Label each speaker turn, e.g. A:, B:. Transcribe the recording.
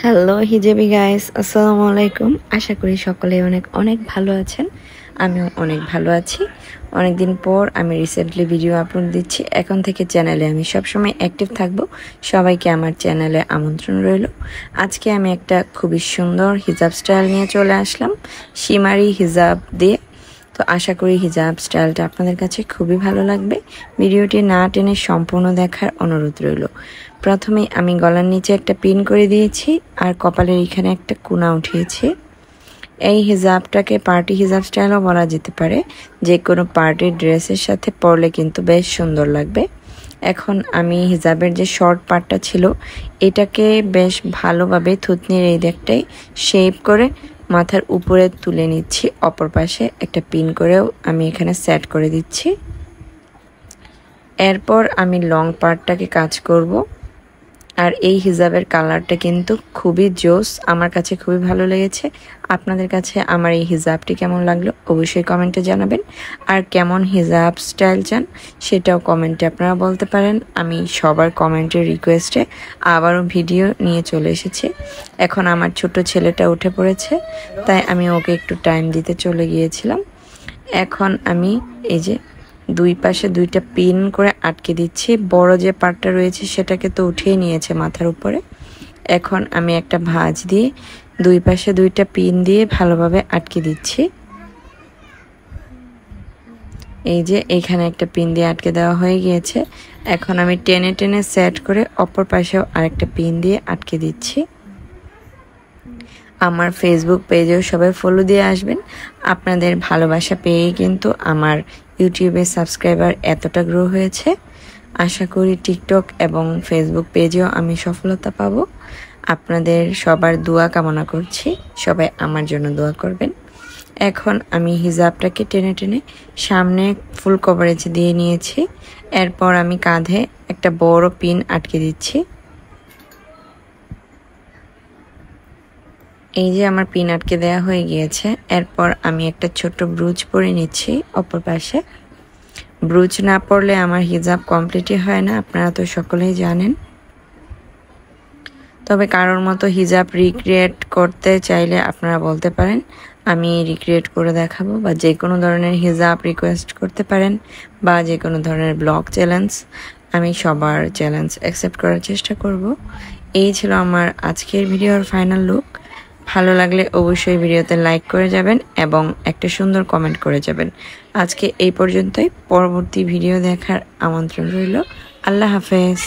A: Hello hijabi guys, আসসালামু আলাইকুম। আশা করি সকলে অনেক অনেক ভালো আছেন। আমিও অনেক ভালো আছি। অনেকদিন পর আমি রিসেন্টলি ভিডিও আপলোড দিচ্ছি। এখন থেকে চ্যানেলে আমি সবসময় অ্যাক্টিভ থাকব। সবাইকে আমার চ্যানেলে আমন্ত্রণ রইল। আজকে আমি একটা খুবই সুন্দর হিজাব স্টাইল নিয়ে চলে আসলাম, শিমারি হিজাব দিয়ে। তো আশা করি হিজাব স্টাইলটা আপনাদের কাছে খুবই ভালো লাগবে। ভিডিওটি না টেনে সম্পূর্ণ দেখার অনুরোধ রইল। প্রথমেই আমি গলার নিচে একটা পিন করে দিয়েছি আর কপালের এখানে একটা কোনা উঠিয়েছি। এই হিজাবটাকে পার্টি হিজাব স্টাইলও বলা যেতে পারে। যে কোনো পার্টির ড্রেসের সাথে পরলে কিন্তু বেশ সুন্দর লাগবে। এখন আমি হিজাবের যে শর্ট পার্টটা ছিল এটাকে বেশ ভালোভাবে থুতনির এই দিকটাই শেপ করে মাথার উপরে তুলে নিচ্ছি। অপর পাশে একটা পিন করেও আমি এখানে সেট করে দিচ্ছি। এরপর আমি লং পার্টটাকে কাজ করব। আর এই হিজাবের কালারটা কিন্তু খুবই জোস, আমার কাছে খুবই ভালো লেগেছে। আপনাদের কাছে আমার এই হিজাবটি কেমন লাগলো অবশ্যই কমেন্টে জানাবেন। আর কেমন হিজাব স্টাইল চান সেটাও কমেন্টে আপনারা বলতে পারেন। আমি সবার কমেন্টের রিকোয়েস্টে আবারও ভিডিও নিয়ে চলে এসেছি। এখন আমার ছোট ছেলেটা উঠে পড়েছে, তাই আমি ওকে একটু টাইম দিতে চলে গিয়েছিলাম। এখন আমি এই যে দুই পাশে দুইটা পিন করে আটকে দিচ্ছি। বড় যে পার্টটা রয়েছে সেটাকে তো উঠিয়ে নিয়েছে মাথার উপরে। এখন আমি একটা ভাঁজ দিয়ে দুই পাশে দুইটা পিন দিয়ে ভালোভাবে আটকে দিচ্ছি। এই যে এখানে একটা পিন দিয়ে আটকে দেওয়া হয়ে গিয়েছে। এখন আমি টেনে টেনে সেট করে অপর পাশেও আরেকটা পিন দিয়ে আটকে দিচ্ছি। আমার ফেসবুক পেজেও সবাই ফলো দিয়ে আসবেন। আপনাদের ভালোবাসা পেয়েই কিন্তু আমার ইউটিউবে সাবস্ক্রাইবার এতটা গ্রো হয়েছে। আশা করি টিকটক এবং ফেসবুক পেজেও আমি সফলতা পাবো। আপনাদের সবার দোয়া কামনা করছি, সবাই আমার জন্য দোয়া করবেন। এখন আমি হিজাবটাকে টেনে টেনে সামনে ফুল কভারেজ দিয়ে নিয়েছি। এরপর আমি কাঁধে একটা বড় পিন আটকে দিচ্ছি। এই যে আমার পিন আটকে দেওয়া হয়ে গিয়েছে। এরপর আমি একটা ছোট ব্রুচ পরে নিচ্ছি অপর পাশে। ব্রুচ না পরলে আমার হিজাব কমপ্লিটই হয় না, আপনারা তো সকলেই জানেন। তবে কারোর মতো হিজাব রিক্রিয়েট করতে চাইলে আপনারা বলতে পারেন, আমি রিক্রিয়েট করে দেখাবো। বা যে কোনো ধরনের হিজাব রিকোয়েস্ট করতে পারেন, বা যে কোনো ধরনের ব্লগ চ্যালেঞ্জ, আমি সবার চ্যালেঞ্জ অ্যাকসেপ্ট করার চেষ্টা করব। এই ছিল আমার আজকের ভিডিওর ফাইনাল লুক। ভালো লাগলে অবশ্যই ভিডিওতে লাইক করে যাবেন এবং একটা সুন্দর কমেন্ট করে যাবেন। আজকে এই পর্যন্তই, পরবর্তী ভিডিও দেখার আমন্ত্রণ রইল। আল্লাহ হাফেজ।